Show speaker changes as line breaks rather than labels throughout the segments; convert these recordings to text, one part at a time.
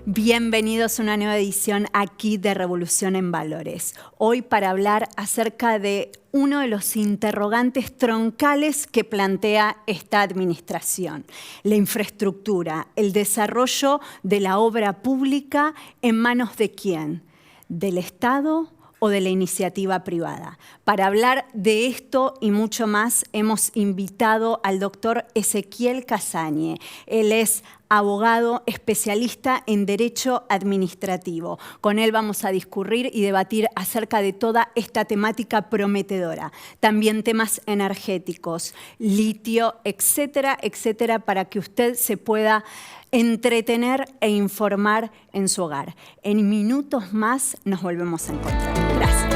Bienvenidos a una nueva edición aquí de Revolución en Valores. Hoy para hablar acerca de uno de los interrogantes troncales que plantea esta administración: la infraestructura, el desarrollo de la obra pública, ¿en manos de quién? ¿Del Estado o de la iniciativa privada? Para hablar de esto y mucho más hemos invitado al doctor Ezequiel Casañe. Él es abogado especialista en Derecho Administrativo. Con él vamos a discurrir y debatir acerca de toda esta temática prometedora. También temas energéticos, litio, etcétera, etcétera, para que usted se pueda entretener e informar en su hogar. En minutos más nos volvemos a encontrar. Gracias.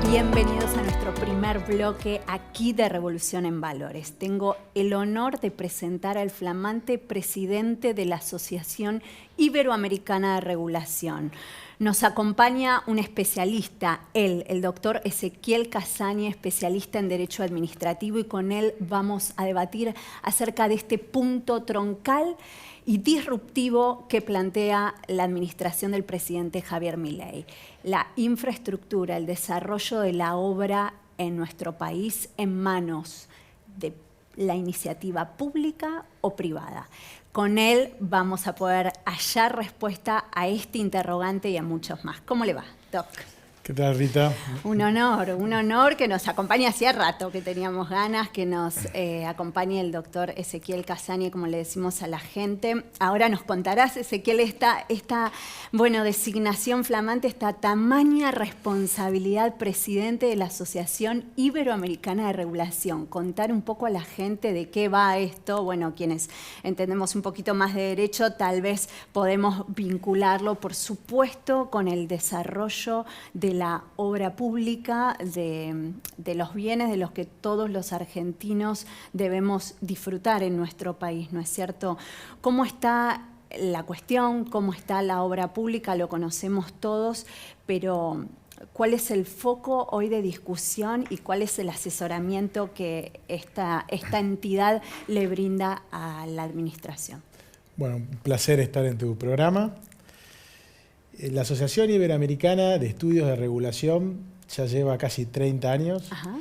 Bienvenidos a nuestro primer bloque aquí de Revolución en Valores. Tengo el honor de presentar al flamante presidente de la Asociación Iberoamericana de Regulación. Nos acompaña un especialista, el doctor Ezequiel Casañe, especialista en Derecho Administrativo, y con él vamos a debatir acerca de este punto troncal y disruptivo que plantea la administración del presidente Javier Milei: la infraestructura, el desarrollo de la obra en nuestro país en manos de la iniciativa pública o privada. Con él vamos a poder hallar respuesta a este interrogante y a muchos más. ¿Cómo le va, Doc?
¿Qué tal, Rita?
Un honor que nos acompañe. Hacía rato que teníamos ganas que nos acompañe el doctor Ezequiel Casañe, como le decimos a la gente. Ahora nos contarás, Ezequiel, esta designación flamante, esta tamaña responsabilidad, presidente de la Asociación Iberoamericana de Regulación. Contar un poco a la gente de qué va esto. Bueno, quienes entendemos un poquito más de derecho, tal vez podemos vincularlo, por supuesto, con el desarrollo de la obra pública, de los bienes de los que todos los argentinos debemos disfrutar en nuestro país, ¿no es cierto? ¿Cómo está la cuestión? ¿Cómo está la obra pública? Lo conocemos todos, pero ¿cuál es el foco hoy de discusión y cuál es el asesoramiento que esta entidad le brinda a la administración?
Bueno, un placer estar en tu programa. La Asociación Iberoamericana de Estudios de Regulación ya lleva casi 30 años. Ajá.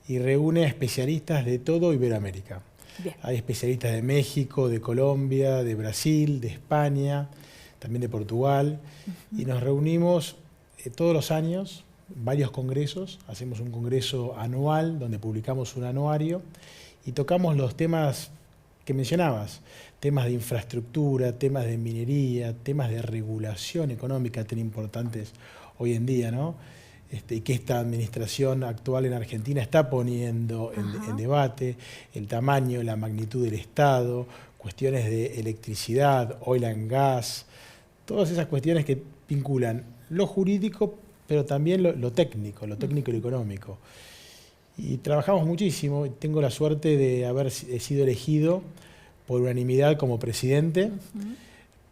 Y reúne a especialistas de todo Iberoamérica. Bien. Hay especialistas de México, de Colombia, de Brasil, de España, también de Portugal. Uh-huh. Y nos reunimos todos los años, varios congresos. Hacemos un congreso anual donde publicamos un anuario y tocamos los temas que mencionabas: temas de infraestructura, temas de minería, temas de regulación económica tan importantes hoy en día, ¿no? Y que esta administración actual en Argentina está poniendo en debate: el tamaño, la magnitud del Estado, cuestiones de electricidad, oil and gas, todas esas cuestiones que vinculan lo jurídico, pero también lo técnico y lo económico. Y trabajamos muchísimo. Tengo la suerte de haber sido elegido por unanimidad como presidente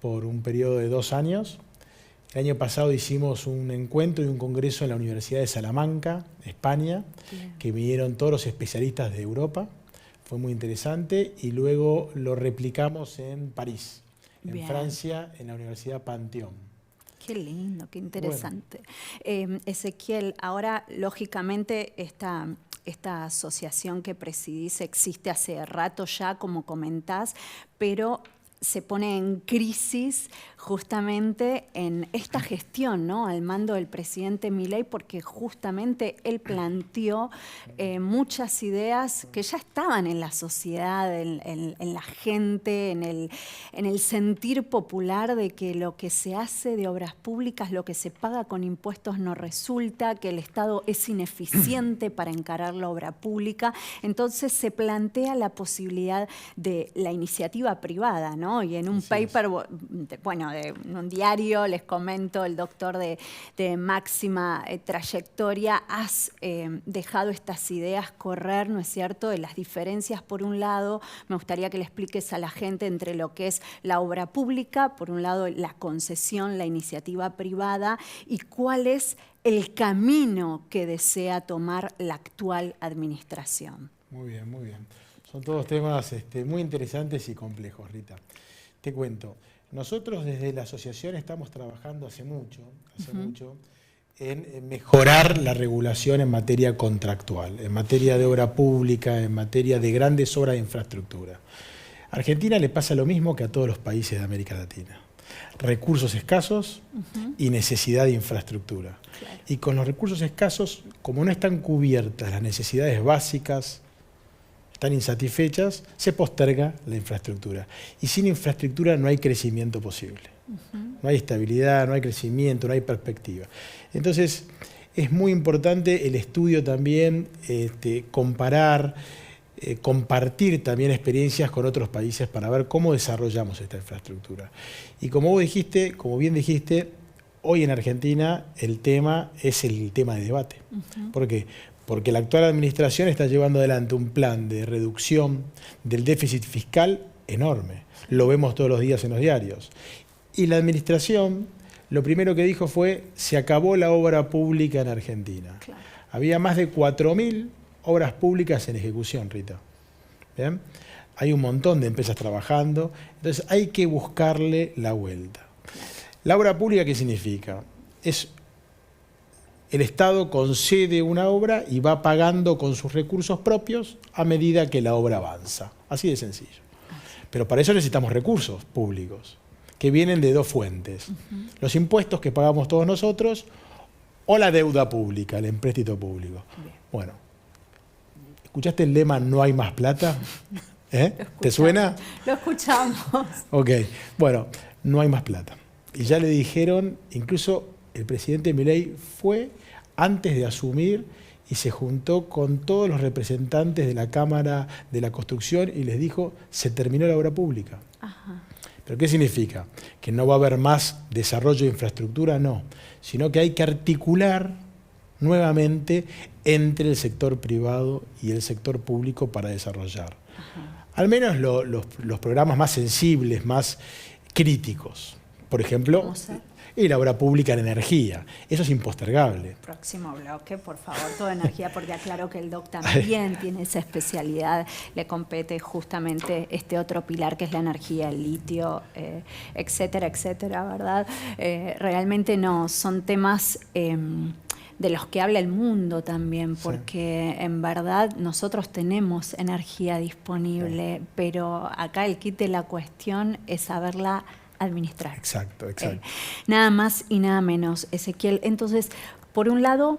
por un periodo de 2 años. El año pasado hicimos un encuentro y un congreso en la Universidad de Salamanca, España, que vinieron todos los especialistas de Europa. Fue muy interesante. Y luego lo replicamos en París, en Francia, en la Universidad Pantheon.
Qué lindo, qué interesante. Bueno. Ezequiel, ahora lógicamente esta asociación que presidís existe hace rato ya, como comentás, pero se pone en crisis justamente en esta gestión, ¿no?, al mando del presidente Milei, porque justamente él planteó muchas ideas que ya estaban en la sociedad, en la gente, en el sentir popular de que lo que se hace de obras públicas, lo que se paga con impuestos no resulta, que el Estado es ineficiente para encarar la obra pública. Entonces se plantea la posibilidad de la iniciativa privada, ¿no? Y en un paper, en un diario, les comento, el doctor de máxima trayectoria, has dejado estas ideas correr, ¿no es cierto?, de las diferencias. Por un lado, me gustaría que le expliques a la gente entre lo que es la obra pública, por un lado la concesión, la iniciativa privada, y cuál es el camino que desea tomar la actual administración.
Muy bien, muy bien. Son todos temas muy interesantes y complejos, Rita. Te cuento. Nosotros desde la asociación estamos trabajando hace mucho en mejorar la regulación en materia contractual, en materia de obra pública, en materia de grandes obras de infraestructura. A Argentina le pasa lo mismo que a todos los países de América Latina. Recursos escasos y necesidad de infraestructura.
Claro.
Y con los recursos escasos, como no están cubiertas las necesidades básicas, están insatisfechas, se posterga la infraestructura. Y sin infraestructura no hay crecimiento posible. No hay estabilidad, no hay crecimiento, no hay perspectiva. Entonces, es muy importante el estudio también, comparar, compartir también experiencias con otros países para ver cómo desarrollamos esta infraestructura. Y como bien dijiste, hoy en Argentina el tema es el tema de debate. ¿Por qué? Porque la actual administración está llevando adelante un plan de reducción del déficit fiscal enorme. Lo vemos todos los días en los diarios. Y la administración, lo primero que dijo fue, se acabó la obra pública en Argentina. Claro. Había más de 4.000 obras públicas en ejecución, Rita. ¿Bien? Hay un montón de empresas trabajando, entonces hay que buscarle la vuelta. Claro. ¿La obra pública qué significa? El Estado concede una obra y va pagando con sus recursos propios a medida que la obra avanza. Así de sencillo. Pero para eso necesitamos recursos públicos, que vienen de dos fuentes. Los impuestos que pagamos todos nosotros o la deuda pública, el empréstito público. Bien. Bueno, ¿escuchaste el lema "no hay más plata"? ¿Te suena?
Lo escuchamos.
Ok, bueno, no hay más plata. Y ya le dijeron, incluso el presidente Milei fue antes de asumir y se juntó con todos los representantes de la Cámara de la Construcción y les dijo, se terminó la obra pública. Ajá. ¿Pero qué significa? ¿Que no va a haber más desarrollo de infraestructura? No, sino que hay que articular nuevamente entre el sector privado y el sector público para desarrollar. Ajá. Al menos los programas más sensibles, más críticos. Por ejemplo, y la obra pública en energía. Eso es impostergable.
Próximo bloque, por favor, toda energía, porque aclaro que el DOC también tiene esa especialidad. Le compete justamente este otro pilar que es la energía, el litio, etcétera, etcétera, ¿verdad? Realmente no, son temas de los que habla el mundo también, porque en verdad nosotros tenemos energía disponible, pero acá el kit de la cuestión es saberla administrar.
Exacto.
Nada más y nada menos, Ezequiel. Entonces, por un lado,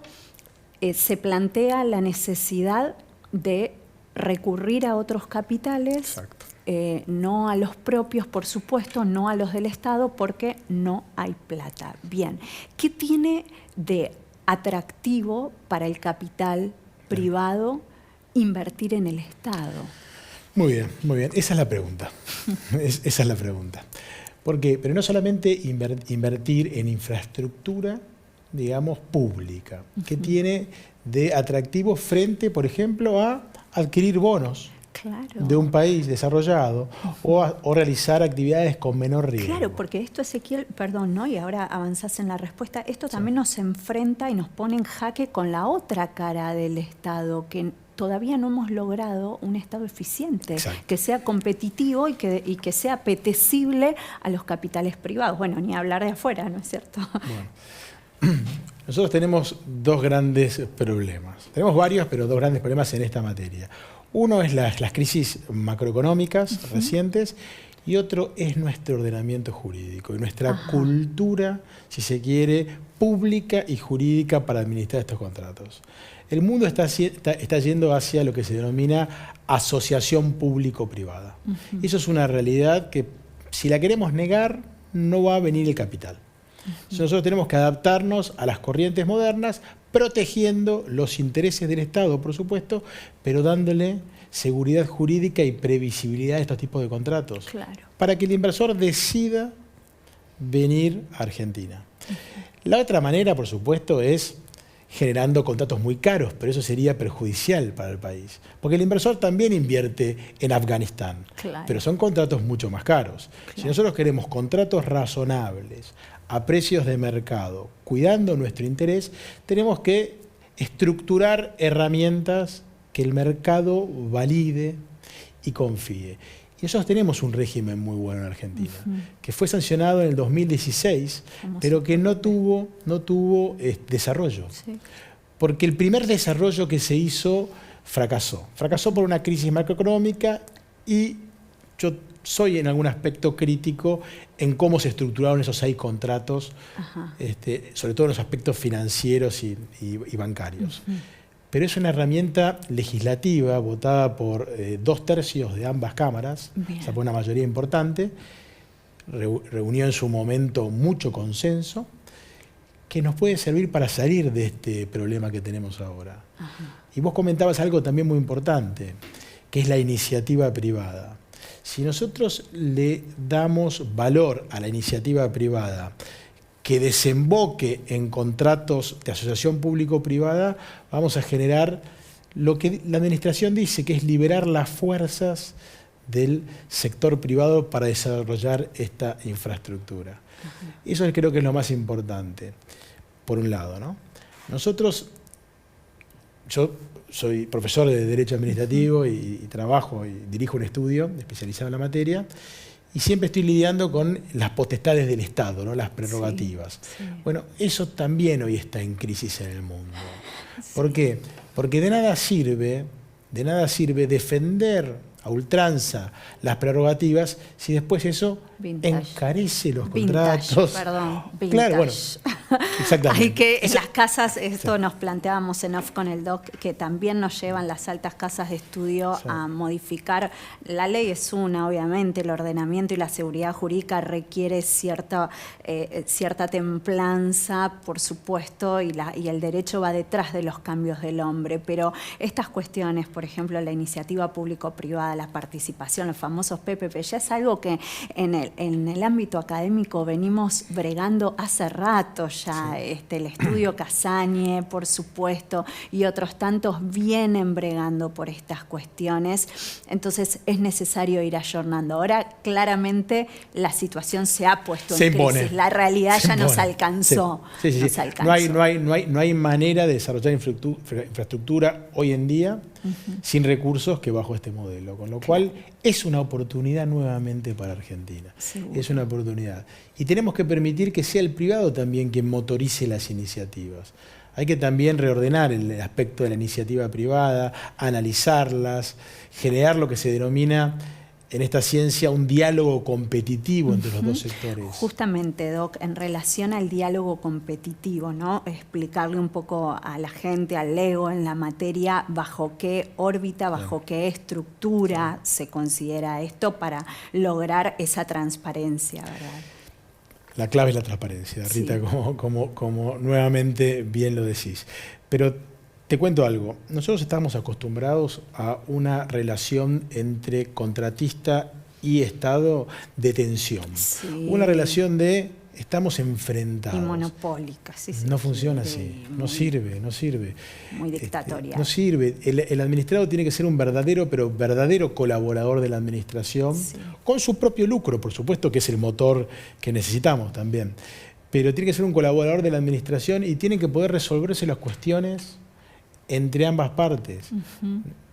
se plantea la necesidad de recurrir a otros capitales, no a los propios, por supuesto, no a los del Estado, porque no hay plata. Bien, ¿qué tiene de atractivo para el capital privado invertir en el Estado?
Muy bien. Esa es la pregunta. Esa es la pregunta. ¿Por qué? Pero no solamente invertir en infraestructura, digamos, pública, que tiene de atractivo frente, por ejemplo, a adquirir bonos de un país desarrollado o realizar actividades con menor riesgo.
Claro, porque esto, Ezequiel, perdón, ¿no? Y ahora avanzás en la respuesta, esto también nos enfrenta y nos pone en jaque con la otra cara del Estado, que todavía no hemos logrado un Estado eficiente, que sea competitivo y que sea apetecible a los capitales privados. Bueno, ni hablar de afuera, ¿no es cierto?
Bueno, nosotros tenemos dos grandes problemas. Tenemos varios, pero dos grandes problemas en esta materia. Uno es las crisis macroeconómicas recientes y otro es nuestro ordenamiento jurídico y nuestra cultura, si se quiere, pública y jurídica para administrar estos contratos. El mundo está yendo hacia lo que se denomina asociación público-privada. Eso es una realidad que, si la queremos negar, no va a venir el capital. Nosotros tenemos que adaptarnos a las corrientes modernas, protegiendo los intereses del Estado, por supuesto, pero dándole seguridad jurídica y previsibilidad a estos tipos de contratos. Claro. Para que el inversor decida venir a Argentina. La otra manera, por supuesto, es generando contratos muy caros, pero eso sería perjudicial para el país. Porque el inversor también invierte en Afganistán, pero son contratos mucho más caros. Si nosotros queremos contratos razonables, a precios de mercado, cuidando nuestro interés, tenemos que estructurar herramientas que el mercado valide y confíe. Y nosotros tenemos un régimen muy bueno en Argentina, que fue sancionado en el 2016, pero que no tuvo desarrollo. Sí. Porque el primer desarrollo que se hizo fracasó. Fracasó por una crisis macroeconómica y yo soy en algún aspecto crítico en cómo se estructuraron esos 6 contratos, sobre todo en los aspectos financieros y bancarios. Pero es una herramienta legislativa votada por 2/3 de ambas cámaras, o sea, por una mayoría importante, reunió en su momento mucho consenso, que nos puede servir para salir de este problema que tenemos ahora. Y vos comentabas algo también muy importante, que es la iniciativa privada. Si nosotros le damos valor a la iniciativa privada, que desemboque en contratos de asociación público-privada, vamos a generar lo que la administración dice, que es liberar las fuerzas del sector privado para desarrollar esta infraestructura. Eso creo que es lo más importante, por un lado, ¿no? Yo soy profesor de Derecho Administrativo y trabajo y dirijo un estudio especializado en la materia, y siempre estoy lidiando con las potestades del Estado, ¿no? Las prerrogativas. Sí. Bueno, eso también hoy está en crisis en el mundo. Sí. ¿Por qué? Porque de nada sirve defender a ultranza las prerrogativas si después eso encarece los contratos.
Perdón, vintage.
Claro, bueno, exactamente.
Hay que en las casas, esto nos planteábamos en off con el doc, que también nos llevan las altas casas de estudio a modificar. La ley es una, obviamente, el ordenamiento y la seguridad jurídica requiere cierta templanza, por supuesto, y el derecho va detrás de los cambios del hombre, pero estas cuestiones, por ejemplo, la iniciativa público-privada, la participación, los famosos PPP, ya es algo que en el ámbito académico venimos bregando hace rato ya. El estudio Casañe, por supuesto, y otros tantos vienen bregando por estas cuestiones. Entonces es necesario ir ayornando. Ahora claramente la situación se ha puesto en crisis. La realidad ya nos alcanzó. Nos alcanzó.
No hay manera de desarrollar infraestructura hoy en día sin recursos que bajo este modelo, con lo cual es una oportunidad nuevamente para Argentina. Seguro. Es una oportunidad. Y tenemos que permitir que sea el privado también quien motorice las iniciativas. Hay que también reordenar el aspecto de la iniciativa privada, analizarlas, generar lo que se denomina en esta ciencia un diálogo competitivo entre los dos sectores.
Justamente, Doc, en relación al diálogo competitivo, ¿no? Explicarle un poco a la gente, al ego en la materia, bajo qué órbita, bajo qué estructura se considera esto para lograr esa transparencia, ¿verdad?
La clave es la transparencia, Rita, como nuevamente bien lo decís. Pero te cuento algo, nosotros estamos acostumbrados a una relación entre contratista y Estado de tensión. Una relación de estamos enfrentados.
Y monopólica.
No funciona así, no sirve.
Muy dictatorial.
No sirve. El administrado tiene que ser un verdadero colaborador de la administración, con su propio lucro, por supuesto, que es el motor que necesitamos también. Pero tiene que ser un colaborador de la administración y tiene que poder resolverse las cuestiones entre ambas partes.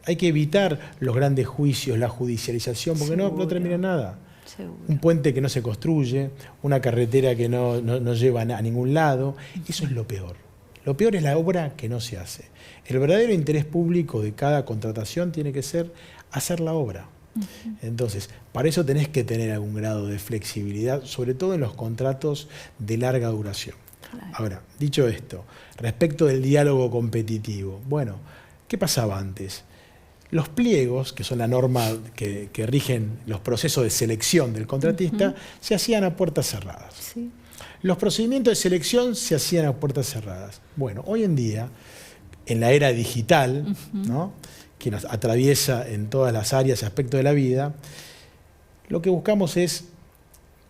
Hay que evitar los grandes juicios, la judicialización, porque no termina nada. Seguro. Un puente que no se construye, una carretera que no lleva a ningún lado, eso es lo peor. Lo peor es la obra que no se hace. El verdadero interés público de cada contratación tiene que ser hacer la obra. Entonces, para eso tenés que tener algún grado de flexibilidad, sobre todo en los contratos de larga duración. Claro. Ahora, dicho esto, respecto del diálogo competitivo, bueno, ¿qué pasaba antes? Los pliegos, que son la norma que rigen los procesos de selección del contratista, se hacían a puertas cerradas. Sí. Los procedimientos de selección se hacían a puertas cerradas. Bueno, hoy en día, en la era digital, ¿no?, que nos atraviesa en todas las áreas y aspectos de la vida, lo que buscamos es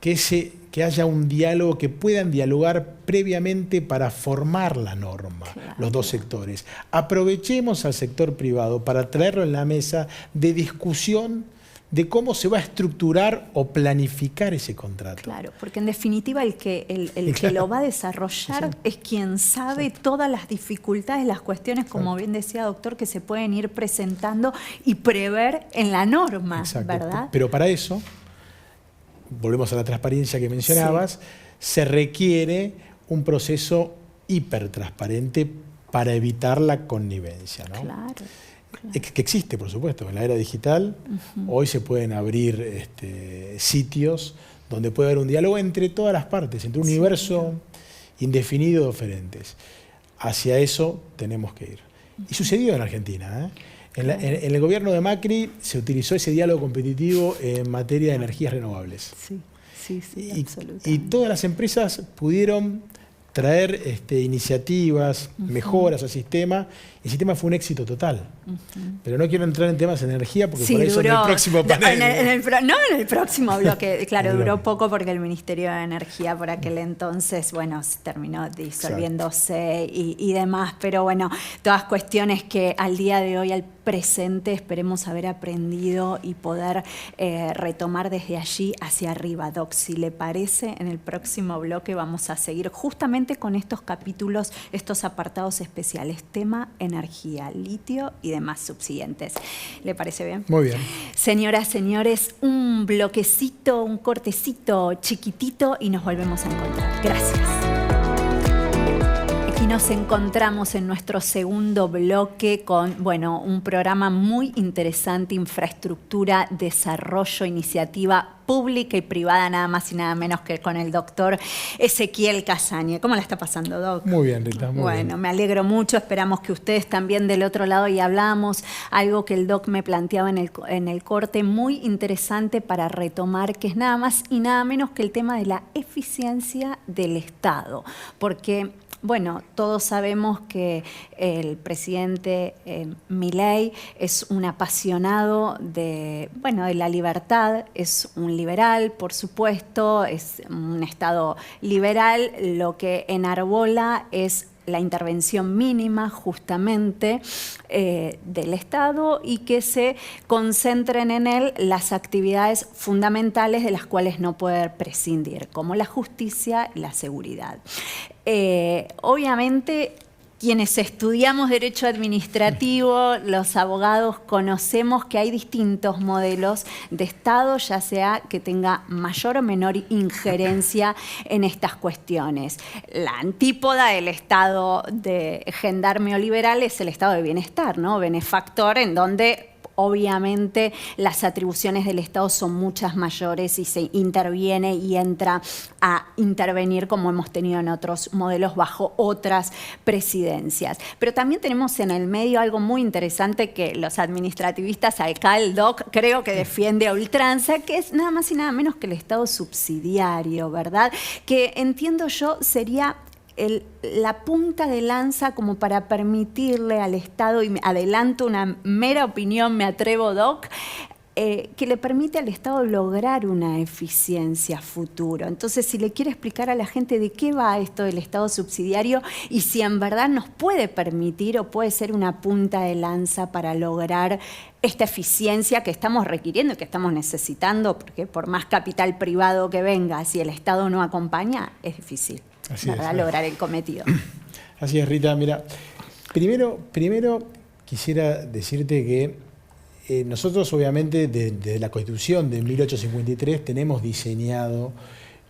que haya un diálogo, que puedan dialogar previamente para formar la norma, los dos sectores. Aprovechemos al sector privado para traerlo en la mesa de discusión de cómo se va a estructurar o planificar ese contrato.
Claro, porque en definitiva el que lo va a desarrollar es quien sabe todas las dificultades, las cuestiones, como bien decía doctor, que se pueden ir presentando y prever en la norma, ¿verdad?
Pero para eso, volvemos a la transparencia que mencionabas, se requiere un proceso hipertransparente para evitar la connivencia, ¿no?
Claro.
Que existe, por supuesto, en la era digital. Hoy se pueden abrir sitios donde puede haber un diálogo entre todas las partes, entre un universo indefinido de oferentes. Hacia eso tenemos que ir. Y sucedió en Argentina, ¿eh? En el gobierno de Macri se utilizó ese diálogo competitivo en materia de energías renovables.
Sí, absolutamente.
Y todas las empresas pudieron traer iniciativas, mejoras al sistema. El sistema fue un éxito total. Pero no quiero entrar en temas de energía porque por eso
duró,
en el próximo panel.
En el próximo bloque, claro, duró poco porque el Ministerio de Energía por aquel entonces, bueno, terminó disolviéndose y demás. Pero bueno, todas cuestiones que al día de hoy, al presente, esperemos haber aprendido y poder retomar desde allí hacia arriba. Doc, si le parece, en el próximo bloque vamos a seguir justamente con estos capítulos, estos apartados especiales, tema energía, litio y demás subsiguientes. ¿Le parece bien?
Muy bien.
Señoras, señores, un bloquecito, un cortecito chiquitito y nos volvemos a encontrar. Gracias. Aquí nos encontramos en nuestro segundo bloque con, bueno, un programa muy interesante, infraestructura, desarrollo, iniciativa pública y privada, nada más y nada menos que con el doctor Ezequiel Casañe. ¿Cómo la está pasando, Doc?
Muy bien, Rita, muy bien.
Bueno, me alegro mucho, esperamos que ustedes también del otro lado, y hablamos algo que el Doc me planteaba en el corte, muy interesante para retomar, que es nada más y nada menos que el tema de la eficiencia del Estado, porque bueno, todos sabemos que el presidente Milei es un apasionado de la libertad, es un liberal, por supuesto, es un Estado liberal, lo que enarbola es la intervención mínima justamente del Estado y que se concentren en él las actividades fundamentales de las cuales no puede prescindir, como la justicia y la seguridad. Obviamente, quienes estudiamos Derecho Administrativo, los abogados, conocemos que hay distintos modelos de Estado, ya sea que tenga mayor o menor injerencia en estas cuestiones. La antípoda del Estado de gendarme o liberal es el Estado de bienestar, ¿no? Benefactor, en donde obviamente las atribuciones del Estado son muchas mayores y se interviene y entra a intervenir como hemos tenido en otros modelos bajo otras presidencias. Pero también tenemos en el medio algo muy interesante que los administrativistas, acá el Doc creo que defiende a ultranza, que es nada más y nada menos que el Estado subsidiario, ¿verdad? Que entiendo yo sería la punta de lanza como para permitirle al Estado, y me adelanto una mera opinión, me atrevo, Doc, que le permite al Estado lograr una eficiencia futuro. Entonces, si le quiere explicar a la gente de qué va esto del Estado subsidiario y si en verdad nos puede permitir o puede ser una punta de lanza para lograr esta eficiencia que estamos requiriendo y que estamos necesitando, porque por más capital privado que venga, si el Estado no acompaña, es difícil.
Así es,
lograr el cometido.
Así es, Rita. Mira, primero quisiera decirte que nosotros obviamente desde la Constitución de 1853 tenemos diseñado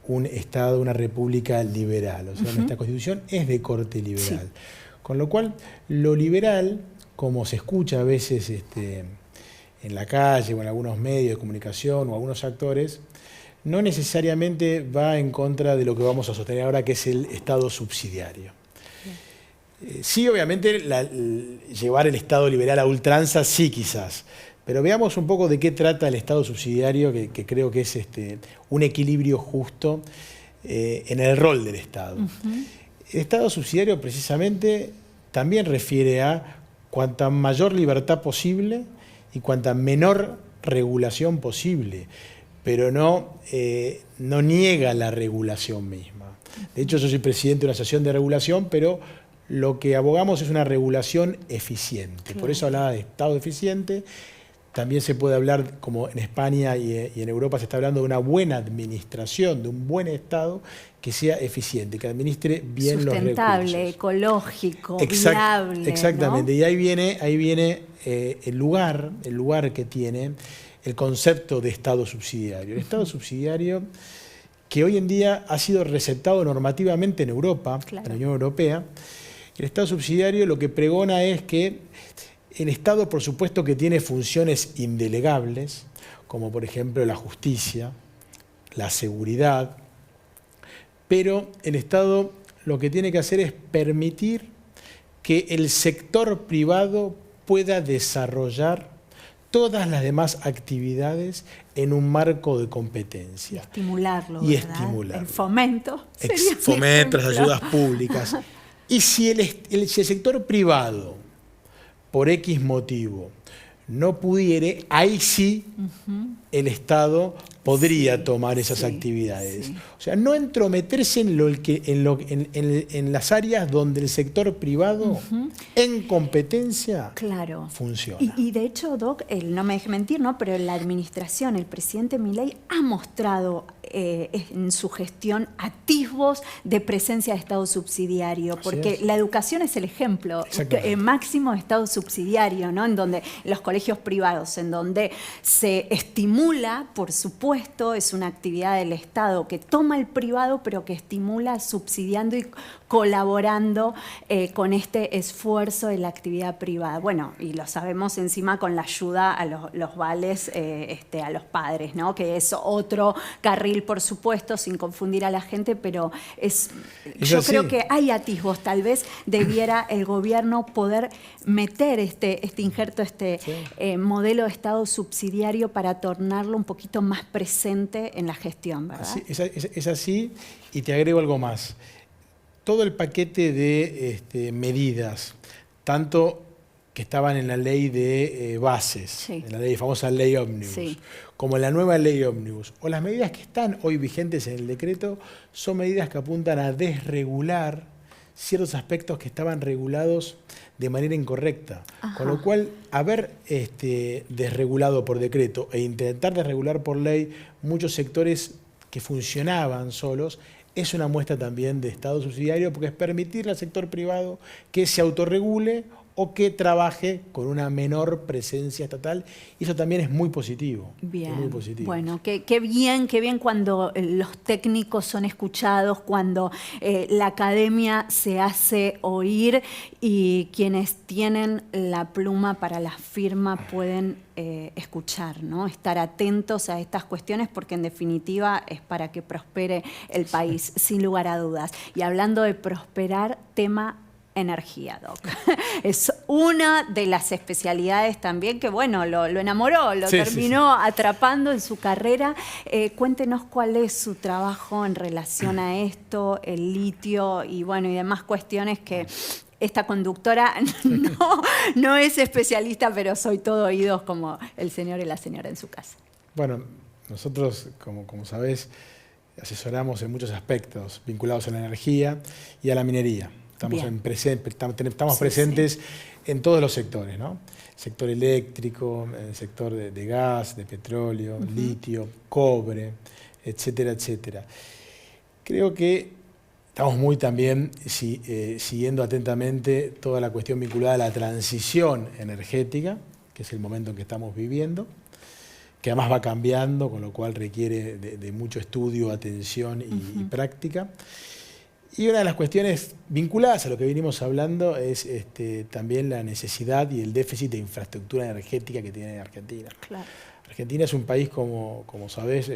un Estado, una república liberal. O sea, nuestra Constitución es de corte liberal. Sí. Con lo cual, lo liberal, como se escucha a veces en la calle o en algunos medios de comunicación o algunos actores, no necesariamente va en contra de lo que vamos a sostener ahora, que es el Estado subsidiario. Sí, obviamente, llevar el Estado liberal a ultranza, sí quizás, pero veamos un poco de qué trata el Estado subsidiario, que creo que es un equilibrio justo en el rol del Estado. El Estado subsidiario precisamente también refiere a cuanta mayor libertad posible y cuanta menor regulación posible, pero no niega la regulación misma. De hecho, yo soy presidente de una asociación de regulación, pero lo que abogamos es una regulación eficiente. Claro. Por eso hablaba de Estado eficiente, también se puede hablar, como en España y en Europa se está hablando, de una buena administración, de un buen Estado que sea eficiente, que administre bien los recursos.
Sustentable, ecológico, viable.
Exactamente,
¿no?
y ahí viene el lugar que tiene el concepto de Estado subsidiario. El Estado subsidiario, que hoy en día ha sido receptado normativamente en Europa, en la Unión Europea, el Estado subsidiario lo que pregona es que el Estado, por supuesto, que tiene funciones indelegables, como por ejemplo la justicia, la seguridad, pero el Estado lo que tiene que hacer es permitir que el sector privado pueda desarrollar todas las demás actividades en un marco de competencia.
Estimularlo,
y
¿verdad?
estimularlo.
El fomento.
Fomento, las ayudas públicas. Y si el sector privado, por X motivo, no pudiere, ahí sí el Estado podría tomar esas actividades.
Sí.
O sea, no entrometerse en las áreas donde el sector privado, en competencia, funciona.
Y de hecho, Doc, no me deje mentir, ¿no? Pero la administración, el presidente Milei ha mostrado en su gestión atisbos de presencia de Estado subsidiario, porque la educación es el ejemplo máximo de Estado subsidiario, ¿no? En donde los colegios privados, en donde se estimula, por supuesto, es una actividad del Estado que toma el privado, pero que estimula subsidiando y colaborando con este esfuerzo de la actividad privada. Bueno, y lo sabemos encima con la ayuda a los vales a los padres, ¿no? Que es otro carril, por supuesto, sin confundir a la gente, pero yo creo que hay atisbos. Tal vez debiera el gobierno poder meter este injerto, modelo de Estado subsidiario para tornarlo un poquito más presente en la gestión, ¿verdad?
Es así, y te agrego algo más. Todo el paquete de medidas, tanto que estaban en la ley de bases, en la famosa ley ómnibus, como en la nueva ley ómnibus, o las medidas que están hoy vigentes en el decreto, son medidas que apuntan a desregular ciertos aspectos que estaban regulados de manera incorrecta. Con lo cual, haber desregulado por decreto e intentar desregular por ley muchos sectores que funcionaban solos, es una muestra también de Estado subsidiario, porque es permitirle al sector privado que se autorregule o que trabaje con una menor presencia estatal, y eso también es muy positivo.
Bien,
muy positivo.
Bueno, qué bien cuando los técnicos son escuchados, cuando la academia se hace oír y quienes tienen la pluma para la firma pueden escuchar, ¿no? Estar atentos a estas cuestiones, porque en definitiva es para que prospere el país, sin lugar a dudas. Y hablando de prosperar, tema energía, Doc. Es una de las especialidades también que, bueno, lo enamoró, lo terminó atrapando en su carrera. Cuéntenos cuál es su trabajo en relación a esto, el litio y, bueno, y demás cuestiones que esta conductora no es especialista, pero soy todo oídos como el señor y la señora en su casa.
Bueno, nosotros, como sabés, asesoramos en muchos aspectos vinculados a la energía y a la minería. Estamos presentes en todos los sectores, ¿no? Sector eléctrico, el sector de gas, de petróleo, litio, cobre, etcétera, etcétera. Creo que estamos muy también siguiendo atentamente toda la cuestión vinculada a la transición energética, que es el momento en que estamos viviendo, que además va cambiando, con lo cual requiere de mucho estudio, atención y práctica. Y una de las cuestiones vinculadas a lo que venimos hablando es también la necesidad y el déficit de infraestructura energética que tiene Argentina. Claro. Argentina es un país, como sabés,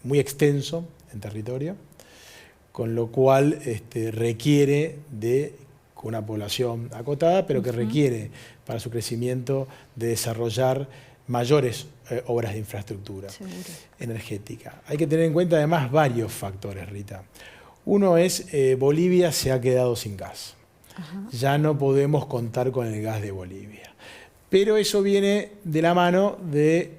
muy extenso en territorio, con lo cual requiere de una población acotada, pero que requiere para su crecimiento de desarrollar mayores obras de infraestructura energética. Hay que tener en cuenta además varios factores, Rita. Uno es, Bolivia se ha quedado sin gas. Ya no podemos contar con el gas de Bolivia. Pero eso viene de la mano de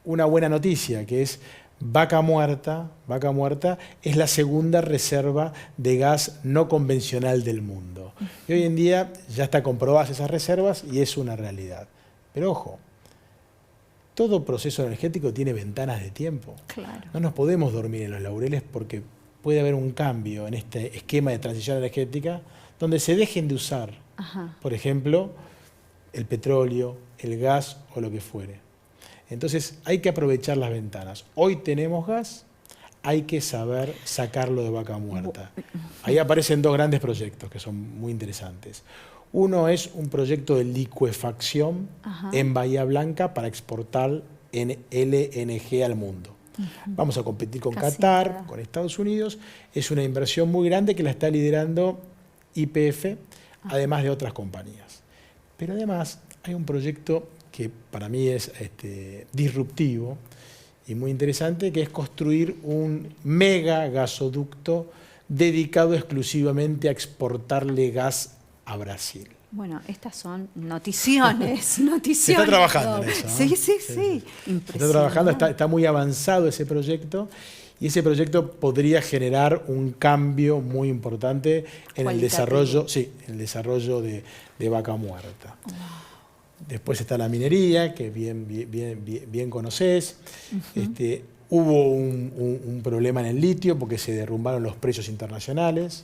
una buena noticia, que es Vaca Muerta es la segunda reserva de gas no convencional del mundo. Y hoy en día ya está comprobadas esas reservas y es una realidad. Pero ojo, todo proceso energético tiene ventanas de tiempo.
Claro.
No nos podemos dormir en los laureles porque puede haber un cambio en este esquema de transición energética donde se dejen de usar, por ejemplo, el petróleo, el gas o lo que fuere. Entonces hay que aprovechar las ventanas. Hoy tenemos gas, hay que saber sacarlo de vaca muerta. Ahí aparecen dos grandes proyectos que son muy interesantes. Uno es un proyecto de licuefacción en Bahía Blanca para exportar en LNG al mundo. Vamos a competir con Qatar, con Estados Unidos. Es una inversión muy grande que la está liderando YPF, además de otras compañías. Pero además hay un proyecto que para mí es disruptivo y muy interesante, que es construir un mega gasoducto dedicado exclusivamente a exportarle gas a Brasil.
Bueno, estas son noticiones.
Se está trabajando en eso, ¿no?
Sí.
Se está trabajando, está muy avanzado ese proyecto, y ese proyecto podría generar un cambio muy importante en el desarrollo, en el desarrollo de vaca muerta. Después está la minería, que bien conocés. Hubo un problema en el litio porque se derrumbaron los precios internacionales.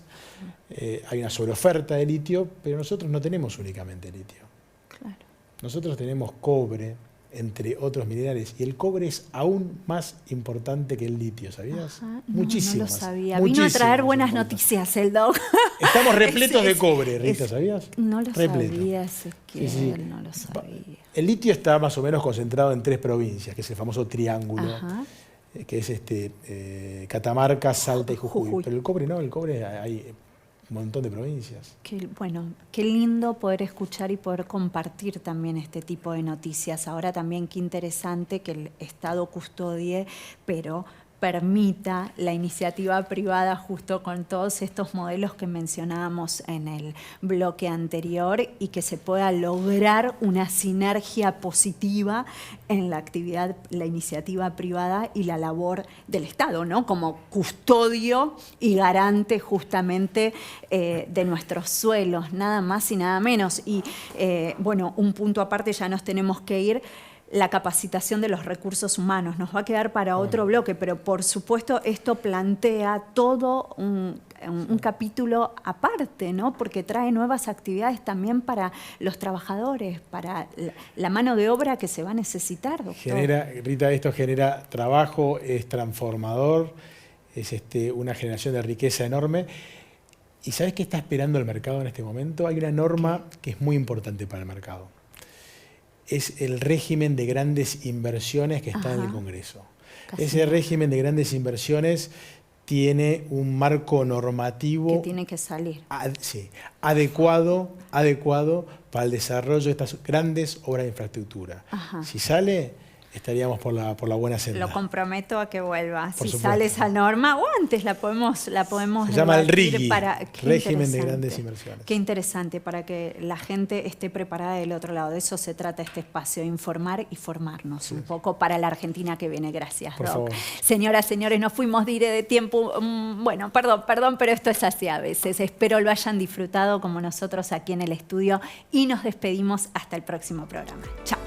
Hay una sobreoferta de litio, pero nosotros no tenemos únicamente litio.
Claro.
Nosotros tenemos cobre, entre otros minerales, y el cobre es aún más importante que el litio, ¿sabías? Muchísimo.
No lo sabía. Vino a traer buenas noticias el Doc.
Estamos repletos de cobre, Rita, ¿sabías?
No lo sabía, Ezequiel, no lo sabía.
El litio está más o menos concentrado en 3 provincias, que es el famoso triángulo, que es Catamarca, Salta y Jujuy. Pero el cobre no, el cobre hay un montón de provincias.
Qué lindo poder escuchar y poder compartir también este tipo de noticias. Ahora también qué interesante que el Estado custodie, pero permita la iniciativa privada justo con todos estos modelos que mencionábamos en el bloque anterior, y que se pueda lograr una sinergia positiva en la actividad, la iniciativa privada y la labor del Estado, ¿no? Como custodio y garante justamente de nuestros suelos, nada más y nada menos. Y un punto aparte, ya nos tenemos que ir. La capacitación de los recursos humanos nos va a quedar para otro bloque, pero por supuesto esto plantea todo un capítulo aparte, ¿no? Porque trae nuevas actividades también para los trabajadores, para la mano de obra que se va a necesitar, doctor.
Rita, esto genera trabajo, es transformador, es una generación de riqueza enorme. ¿Y sabes qué está esperando el mercado en este momento? Hay una norma que es muy importante para el mercado. Es el régimen de grandes inversiones que está en el Congreso. Ese régimen de grandes inversiones tiene un marco normativo
que tiene que salir.
Adecuado para el desarrollo de estas grandes obras de infraestructura. Si sale, estaríamos por la buena senda.
Lo comprometo a que vuelva. Si sale esa norma, o antes la podemos
Se llama el RIGI, régimen de grandes inversiones.
Qué interesante, para que la gente esté preparada del otro lado. De eso se trata este espacio, informar y formarnos un poco para la Argentina que viene. Gracias,
por
Doc.
favor.
Señoras, señores, nos fuimos de tiempo. Perdón, pero esto es así a veces. Espero lo hayan disfrutado como nosotros aquí en el estudio, y nos despedimos hasta el próximo programa. Chao.